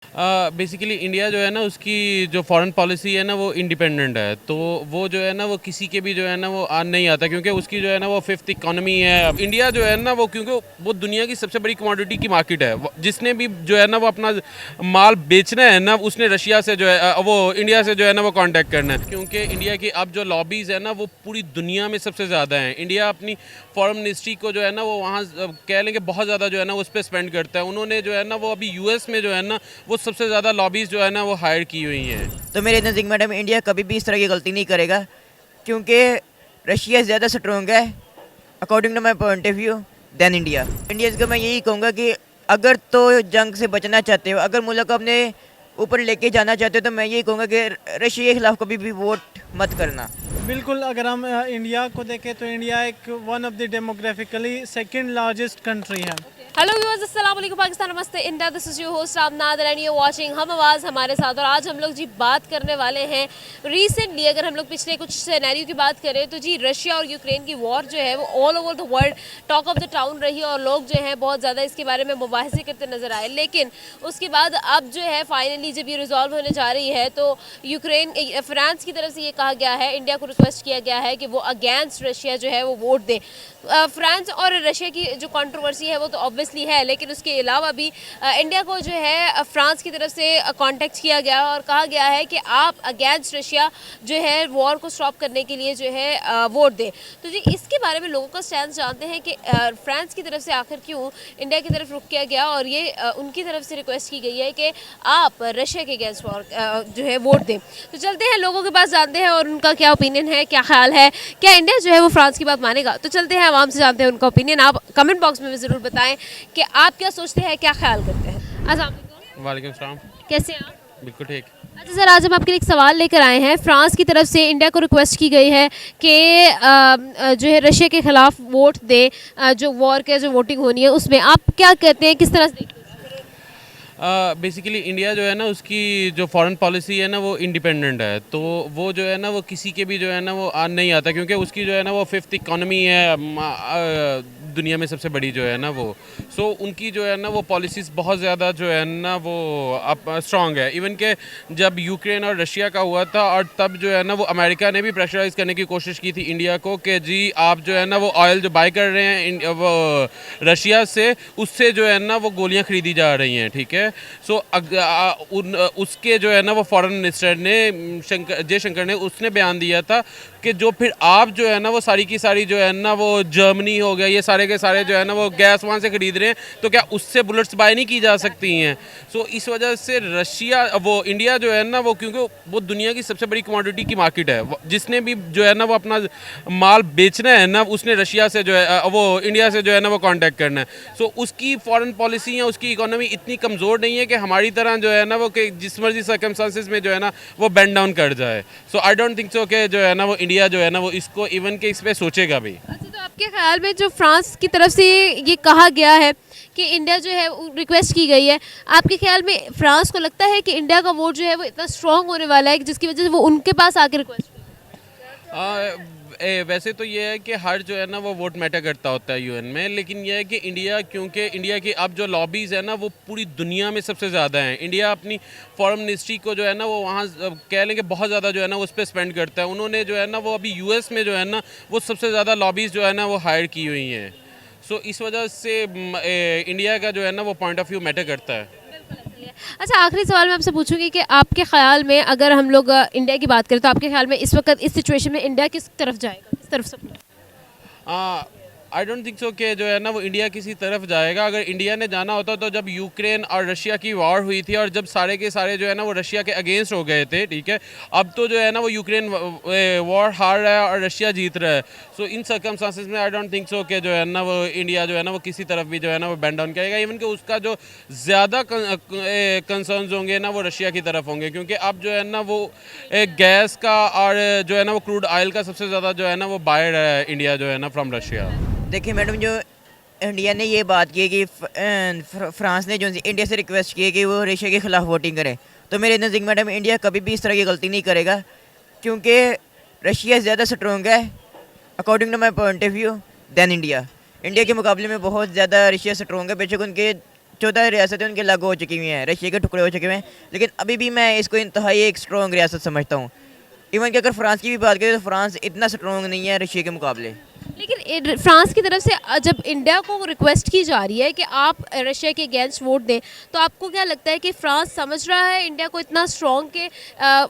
Basically India जो है ना उसकी जो फॉरेन पॉलिसी है ना वो इंडिपेंडेंट है, तो वो जो है ना वो किसी के भी जो है ना वो आ नहीं आता, क्योंकि उसकी जो है ना वो फिफ्थ इकोनॉमी है। इंडिया जो है ना वो, क्योंकि वो दुनिया की सबसे बड़ी कमोडिटी की मार्केट है। जिसने भी जो है ना वो अपना माल बेचना है ना, उसने रशिया से जो है वो इंडिया से जो है ना वो कांटेक्ट करना है, क्योंकि इंडिया की अब जो लॉबीज़ है ना वो पूरी दुनिया में सबसे ज़्यादा हैं। इंडिया अपनी फॉरेन मिनिस्ट्री को जो है ना वो वहाँ कह लेंगे बहुत ज़्यादा जो है ना उस पर स्पेंड करता है। उन्होंने जो है ना वो अभी यूएस में जो है ना वो सबसे ज़्यादा लॉबीज़ जो है ना वो हायर की हुई हैं। तो मेरे नज़दीक मैडम इंडिया कभी भी इस तरह की गलती नहीं करेगा, क्योंकि रशिया ज़्यादा स्ट्रोंग है according to my point of view than India. India को मैं यही कहूँगा कि अगर तो जंग से बचना चाहते हो, अगर मुल्क को अपने ऊपर लेके जाना चाहते हो, तो मैं यही कहूँगा कि रशिया के खिलाफ कभी भी वोट मत करना। बिल्कुल, अगर हम इंडिया को देखें तो इंडिया एक one of the demographically second largest country है। हेलो व्यूअर्स, अस्सलाम वालेकुम, पाकिस्तान, नमस्ते India. This is your host Ramnath and you watching हम आवाज़ हमारे साथ। और आज हम लोग जी बात करने वाले हैं रिसेंटली, अगर हम लोग पिछले कुछ सिनेरियो की बात करें तो जी रशिया और यूक्रेन की वॉर जो है वो all over the world talk of the town रही और लोग जो है बहुत ज़्यादा इसके बारे में मुबाहिसे करते नजर आए। लेकिन उसके बाद अब जो है फाइनली जब ये रिजॉल्व होने जा रही है तो यूक्रेन फ्रांस की तरफ से ये कहा गया है, इंडिया को रिक्वेस्ट किया गया है कि वो अगेंस्ट रशिया जो है वो वोट दे। फ्रांस और रशिया की जो कंट्रोवर्सी है वो तो ऑब्वियसली है, लेकिन उसके अलावा भी इंडिया को जो है फ्रांस की तरफ से कांटेक्ट किया गया और कहा गया है कि आप अगेंस्ट रशिया जो है वॉर को स्टॉप करने के लिए जो है वोट दें। तो जी इसके बारे में लोगों का स्टैंड जानते हैं कि फ्रांस की तरफ से आखिर क्यों इंडिया की तरफ रुख किया गया और ये उनकी तरफ से रिक्वेस्ट की गई है कि आप रशिया के अगेंस्ट वॉर जो है वोट दें। तो चलते हैं लोगों के पास, जानते हैं और उनका क्या ओपिनियन है, क्या ख्याल है, क्या इंडिया जो है वो फ्रांस की बात मानेगा। तो चलते हैं आवाम से जानते हैं उनका ओपिनियन। आप कमेंट बॉक्स में भी ज़रूर बताएं कि आप क्या सोचते हैं, क्या ख्याल करते हैं। अस्सलाम वालेकुम। वालेकुम सलाम। कैसे हैं आप? बिल्कुल ठीक। अच्छा सर, आज हम आपके लिए एक सवाल लेकर आए हैं। फ्रांस की तरफ से इंडिया को रिक्वेस्ट की गई है कि जो है रशिया के खिलाफ वोट दे, जो वॉर के जो वोटिंग होनी है उसमें आप क्या कहते हैं, किस तरह से देखते हैं? बेसिकली इंडिया जो है ना उसकी जो फॉरेन पॉलिसी है ना वो इंडिपेंडेंट है, तो वो जो है ना वो किसी के भी जो है ना वो आ नहीं आता, क्योंकि उसकी जो है ना वो फिफ्थ इकोनॉमी है दुनिया में सबसे बड़ी जो है ना वो। सो उनकी जो है ना वो पॉलिसीज़ बहुत ज़्यादा जो है ना वो अब स्ट्रांग है। इवन के जब यूक्रेन और रशिया का हुआ था और तब जो है ना वो अमेरिका ने भी प्रेशराइज़ करने की कोशिश की थी इंडिया को कि जी आप जो है ना वो ऑयल जो बाय कर रहे हैं वो रशिया से, उससे जो है ना वो गोलियां खरीदी जा रही हैं, ठीक है। सो उसके जो है ना वो फॉरेन मिनिस्टर ने जयशंकर ने उसने बयान दिया था कि जो फिर आप जो है ना वो सारी की सारी जो है ना वो जर्मनी हो गया, ये सारे के सारे जो है ना वो गैस वहाँ से खरीद रहे हैं, तो क्या उससे बुलेट्स बाय नहीं की जा सकती हैं। सो इस वजह से रशिया वो इंडिया जो है ना वो, क्योंकि वो दुनिया की सबसे बड़ी कमोडिटी की मार्केट है। जिसने भी जो है ना वो अपना माल बेचना है ना, उसने रशिया से जो है वो इंडिया से जो है ना वो कांटेक्ट करना है। सो उसकी फॉरेन पॉलिसी या उसकी इकोनॉमी इतनी कमज़ोर नहीं है कि हमारी तरह जो है ना वो कि जिस मर्जी सर्कमस्टांसेस में जो है ना वो बेंड डाउन कर जाए। सो आई डोंट थिंक सो कि जो है ना वो इंडिया जो है ना वो इसको इवन के इस पे सोचेगा भी। अच्छा, तो आपके ख्याल में जो फ्रांस की तरफ से ये कहा गया है कि इंडिया जो है रिक्वेस्ट की गई है, आपके ख्याल में फ्रांस को लगता है कि इंडिया का वोट जो है वो इतना स्ट्रांग होने वाला है कि जिसकी वजह से वो उनके पास आके रिक्वेस्ट वैसे तो ये है कि हर जो है ना वो वोट मैटर करता होता है यूएन में, लेकिन ये है कि इंडिया, क्योंकि इंडिया की अब जो लॉबीज़ है ना वो पूरी दुनिया में सबसे ज़्यादा हैं। इंडिया अपनी फॉरेन मिनिस्ट्री को जो है ना वो वहाँ कह लेंगे बहुत ज़्यादा जो है ना उस पर स्पेंड करता है। उन्होंने जो है ना वो अभी यूएस में जो है ना वो सबसे ज़्यादा लॉबीज़ जो है ना वो हायर की हुई हैं। सो इस वजह से इंडिया का जो है ना वो पॉइंट ऑफ व्यू मैटर करता है। अच्छा, आखिरी सवाल मैं आपसे पूछूंगी कि आपके ख्याल में अगर हम लोग इंडिया की बात करें तो आपके ख्याल में इस वक्त इस सिचुएशन में इंडिया किस तरफ जाएगा, किस तरफ से? आई डोंट थिंक सो कि जो है ना वो इंडिया किसी तरफ जाएगा। अगर इंडिया ने जाना होता तो जब यूक्रेन और रशिया की वॉर हुई थी और जब सारे के सारे जो है ना वो रशिया के अगेंस्ट हो गए थे, ठीक है। अब तो जो है ना वो यूक्रेन वॉर हार रहा है और रशिया जीत रहा है। सो इन सर्कमस्टांसेस में आई डोंट थिंक सो कि जो है ना वो इंडिया जो है ना वो किसी तरफ भी जो है ना वो बैंड डाउन करेगा। इवन कि उसका जो ज़्यादा कंसर्न्स होंगे ना वो रशिया की तरफ होंगे, क्योंकि अब जो है ना वो गैस का और जो है ना वो क्रूड ऑयल का सबसे ज़्यादा जो है ना वो बायर है इंडिया जो है ना फ्रॉम रशिया। देखिए मैडम, जो इंडिया ने ये बात की है कि फ्रांस ने जो इंडिया से रिक्वेस्ट की है कि वो रशिया के खिलाफ वोटिंग करे, तो मेरे नज़दीक मैडम इंडिया कभी भी इस तरह की गलती नहीं करेगा, क्योंकि रशिया ज़्यादा स्ट्रोंग है according to my point of view than India. India के मुकाबले में बहुत ज़्यादा रशिया स्ट्रोंग है। बेशक उनके 14 रियासतें उनके लागू हो चुकी हुई हैं, रशिया के टुकड़े हो चुके हुए हैं, लेकिन अभी भी मैं इसको इंतहाई एक स्ट्रॉन्ग रियासत समझता हूँ। इवन कि अगर फ्रांस की भी बात करें तो फ्रांस इतना स्ट्रॉन्ग नहीं है रशिया के मुकाबले। लेकिन फ्रांस की तरफ से जब इंडिया को रिक्वेस्ट की जा रही है कि आप रशिया के अगेंस्ट वोट दें, तो आपको क्या लगता है कि फ्रांस समझ रहा है इंडिया को इतना स्ट्रॉन्ग कि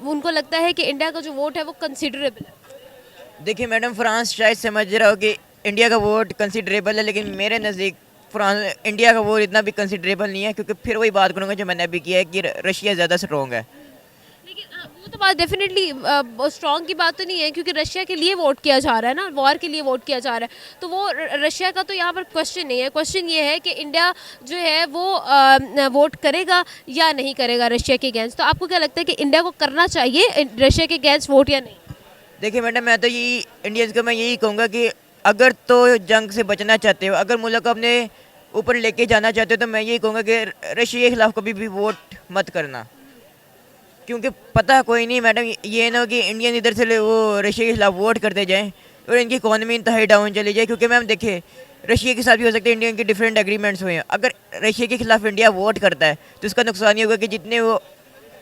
उनको लगता है कि इंडिया का जो वोट है वो कंसिडरेबल है? देखिए मैडम, फ्रांस शायद समझ रहा हो कि इंडिया का वोट कंसिडरेबल है, लेकिन मेरे नज़दीक फ्रांस इंडिया का वोट इतना भी कंसिडरेबल नहीं है, क्योंकि फिर वही बात करूँगा जो मैंने अभी किया है कि रशिया ज़्यादा स्ट्रॉन्ग है। लेकिन वो तो बात डेफिनेटली स्ट्रॉन्ग की बात तो नहीं है, क्योंकि रशिया के लिए वोट किया जा रहा है ना, वॉर के लिए वोट किया जा रहा है, तो वो रशिया का तो यहाँ पर क्वेश्चन नहीं है। क्वेश्चन ये है कि इंडिया जो है वो वोट करेगा या नहीं करेगा रशिया के अगेंस्ट। तो आपको क्या लगता है कि इंडिया को करना चाहिए रशिया के अगेंस्ट वोट या नहीं? देखिए मैडम, मैं तो यही इंडियंस को मैं यही कहूँगा कि अगर तो जंग से बचना चाहते हो, अगर मुल्क को अपने ऊपर लेके जाना चाहते हो, तो मैं यही कहूँगा कि रशिया के खिलाफ कभी भी वोट मत करना, क्योंकि पता कोई नहीं मैडम, ये ना हो कि इंडियन इधर से वो रशिया के खिलाफ वोट करते जाएं और इनकी इकॉनमी इंतहाई डाउन चली जाए। क्योंकि मैम देखिए, रशिया के साथ भी हो सकता है इंडिया के डिफरेंट एग्रीमेंट्स हुए हैं, अगर रशिया के खिलाफ इंडिया वोट करता है तो उसका नुकसान ये होगा कि जितने वो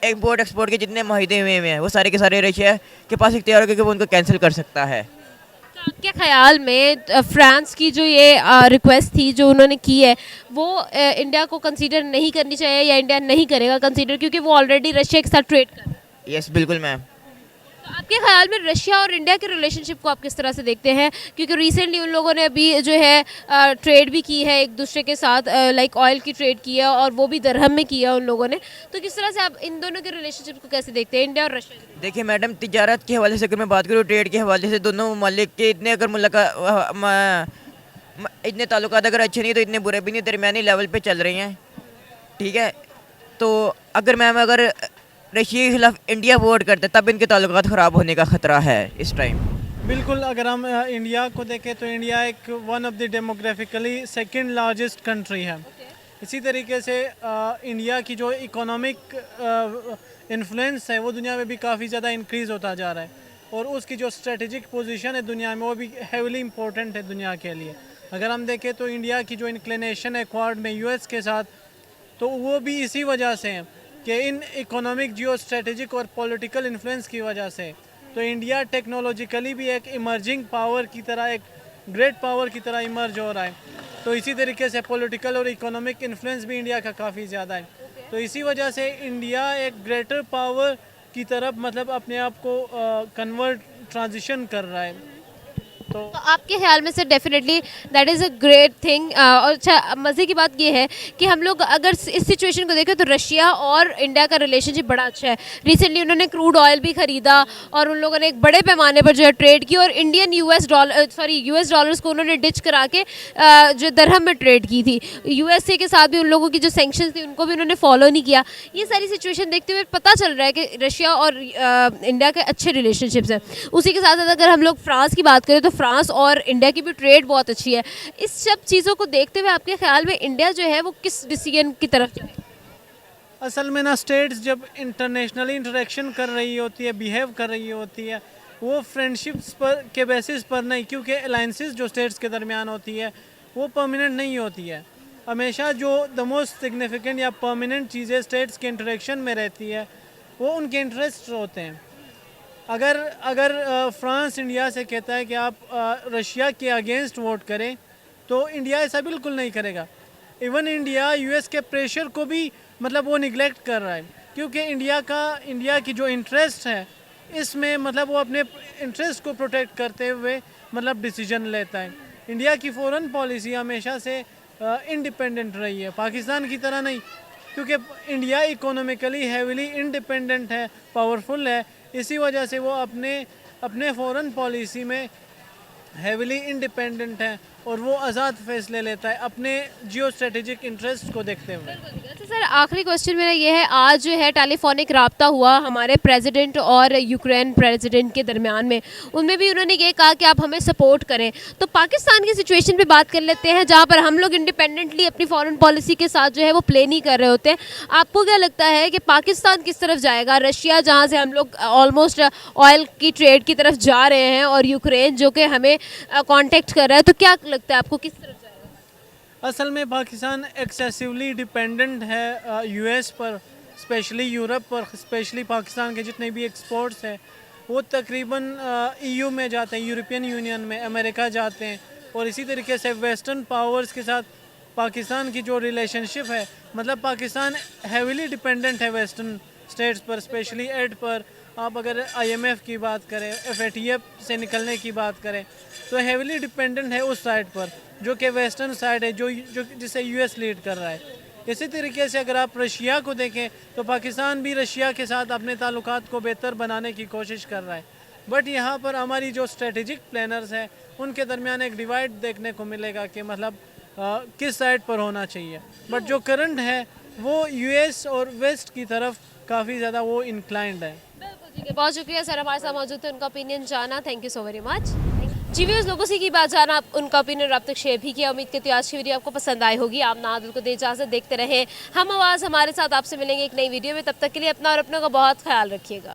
इम्पोर्ट एक्सपोर्ट के जितने माहिदे हुए हैं वो सारे के सारे रशिया के पास इख्तियार होगा कि वो उनको कैंसिल कर सकता है। तो आपके ख्याल में फ्रांस की जो ये रिक्वेस्ट थी जो उन्होंने की है, वो इंडिया को कंसीडर नहीं करनी चाहिए या इंडिया नहीं करेगा कंसीडर, क्योंकि वो ऑलरेडी रशिया के साथ ट्रेड कर रहा है? यस बिल्कुल मैम। तो आपके ख्याल में रशिया और इंडिया के रिलेशनशिप को आप किस तरह से देखते हैं? क्योंकि रिसेंटली उन लोगों ने अभी जो है ट्रेड भी की है एक दूसरे के साथ, लाइक ऑयल की ट्रेड की है और वो भी दरहम में किया उन लोगों ने। तो किस तरह से आप इन दोनों के रिलेशनशिप को कैसे देखते हैं, इंडिया और रशिया के? देखिए मैडम, तिजारत के हवाले से अगर मैं बात करूँ, ट्रेड के हवाले से दोनों ममालिक के इतने अगर इतने ताल्लुकात अगर अच्छे नहीं तो इतने बुरे भी नहीं, दरमियानी लेवल पे चल रहे हैं, ठीक है। तो अगर मैम अगर रशिया के खिलाफ इंडिया वोट करते तब इनके ताल्लुकात ख़राब होने का ख़तरा है इस टाइम। बिल्कुल, अगर हम इंडिया को देखें तो इंडिया एक one of the demographically second largest country है। इसी तरीके से इंडिया की जो इकोनॉमिक इन्फ्लुएंस है वो दुनिया में भी काफ़ी ज़्यादा इंक्रीज़ होता जा रहा है, और उसकी जो स्ट्रेटेजिक पोजीशन है दुनिया में वो भी हेविली इंपॉर्टेंट है दुनिया के लिए। अगर हम देखें तो इंडिया की जो इंक्लिनेशन है क्वाड में यूएस के साथ, तो वो भी इसी वजह से है कि इन इकोनॉमिक जियो स्ट्रेटेजिक और पॉलिटिकल इन्फ्लुएंस की वजह से। तो इंडिया टेक्नोलॉजिकली भी एक इमर्जिंग पावर की तरह, एक ग्रेट पावर की तरह इमर्ज हो रहा है। तो इसी तरीके से पॉलिटिकल और इकोनॉमिक इन्फ्लुएंस भी इंडिया का काफ़ी ज़्यादा है। तो इसी वजह से इंडिया एक ग्रेटर पावर की तरफ मतलब अपने आप को ट्रांजिशन कर रहा है। तो आपके ख्याल में sir definitely that is a great thing. और अच्छा, मज़े की बात ये है कि हम लोग अगर इस सिचुएशन को देखें तो रशिया और इंडिया का रिलेशनशिप बड़ा अच्छा है। रिसेंटली उन्होंने क्रूड ऑयल भी ख़रीदा और उन लोगों ने एक बड़े पैमाने पर जो है ट्रेड की, और इंडियन यूएस डॉलर्स को उन्होंने डिच करा के जो दरहम में ट्रेड की थी। यूएसए के साथ भी उन लोगों की जो सैंक्शंस थी उनको भी उन्होंने फॉलो नहीं किया। ये सारी सिचुएशन देखते हुए पता चल रहा है कि रशिया और इंडिया के अच्छे रिलेशनशिप्स हैं। उसी के साथ साथ अगर हम लोग फ्रांस की बात करें तो फ्रांस और इंडिया की भी ट्रेड बहुत अच्छी है। इस सब चीज़ों को देखते हुए आपके ख्याल में इंडिया जो है वो किस डिसीजन की तरफ जाए? असल में ना, स्टेट्स जब इंटरनेशनली इंटरेक्शन कर रही होती है, बिहेव कर रही होती है, वो फ्रेंडशिप्स पर के बेसिस पर नहीं, क्योंकि अलाइंसेस जो स्टेट्स के दरमियान होती है वो परमानेंट नहीं होती है। हमेशा जो द मोस्ट सिग्निफिकेंट या परमानेंट चीज़ें स्टेट्स के इंटरेक्शन में रहती है वो उनके इंटरेस्ट होते हैं। अगर फ्रांस इंडिया से कहता है कि आप रशिया के अगेंस्ट वोट करें, तो इंडिया ऐसा बिल्कुल नहीं करेगा। इवन इंडिया यूएस के प्रेशर को भी मतलब वो निगलेक्ट कर रहा है, क्योंकि इंडिया की जो इंटरेस्ट है इसमें मतलब वो अपने इंटरेस्ट को प्रोटेक्ट करते हुए मतलब डिसीजन लेता है। इंडिया की फॉरेन पॉलिसी हमेशा से इंडिपेंडेंट रही है, पाकिस्तान की तरह नहीं, क्योंकि इंडिया इकोनॉमिकली हैविली इंडिपेंडेंट है, पावरफुल है। इसी वजह से वो अपने फॉरेन पॉलिसी में हैविली इंडिपेंडेंट है और वो आज़ाद फैसले लेता है अपने जियो स्ट्रेटेजिक इंटरेस्ट को देखते हुए। अच्छा सर, आखिरी क्वेश्चन मेरा ये है, आज जो है टेलीफोनिक राब्ता हुआ हमारे प्रेसिडेंट और यूक्रेन प्रेसिडेंट के दरमियान में, उनमें भी उन्होंने ये कहा कि आप हमें सपोर्ट करें। तो पाकिस्तान की सिचुएशन पे बात कर लेते हैं, जहाँ पर हम लोग इंडिपेंडेंटली अपनी फॉरेन पॉलिसी के साथ जो है वो प्ले नहीं कर रहे होते हैं। आपको क्या लगता है कि पाकिस्तान किस तरफ जाएगा? रशिया जहाँ से हम लोग ऑलमोस्ट ऑयल की ट्रेड की तरफ जा रहे हैं, और यूक्रेन जो कि हमें कॉन्टेक्ट कर रहा है, तो क्या लगता है आपको किस तरफ जाएगा? असल में पाकिस्तान एक्सेसिवली डिपेंडेंट है यूएस पर, स्पेशली यूरोप पर, स्पेशली पाकिस्तान के जितने भी एक्सपोर्ट्स हैं वो तकरीबन ईयू में जाते हैं, यूरोपियन यूनियन में, अमेरिका जाते हैं। और इसी तरीके से वेस्टर्न पावर्स के साथ पाकिस्तान की जो रिलेशनशिप है, मतलब पाकिस्तान हैवीली डिपेंडेंट है वेस्टर्न स्टेट्स पर, स्पेशली एड पर। आप अगर आईएमएफ की बात करें, एफएटीएफ से निकलने की बात करें, तो हैवीली डिपेंडेंट है उस साइड पर, जो कि वेस्टर्न साइड है, जो जिसे यूएस लीड कर रहा है। इसी तरीके से अगर आप रशिया को देखें तो पाकिस्तान भी रशिया के साथ अपने ताल्लुकात को बेहतर बनाने की कोशिश कर रहा है। बट यहाँ पर हमारी जो स्ट्रेटेजिक प्लानर्स हैं उनके दरमियान एक डिवाइड देखने को मिलेगा कि मतलब किस साइड पर होना चाहिए। बट जो करंट है वो यूएस और वेस्ट की तरफ काफ़ी ज़्यादा वो इंक्लाइंड है। बिल्कुल ठीक है, बहुत शुक्रिया सर हमारे साथ मौजूद थे, उनका ओपिनियन जाना। Thank you so very much. जी व्यूअर्स, लोगों से की बात जाना, उनका ओपिनियन अब तक शेयर भी किया। उम्मीद करती हूँ आज की वीडियो आपको पसंद आई होगी। आप नादिल को दे इजाज़त, देखते रहे हम आवाज़। हमारे साथ आपसे मिलेंगे एक नई वीडियो में, तब तक के लिए अपना और अपनों का बहुत ख्याल रखिएगा।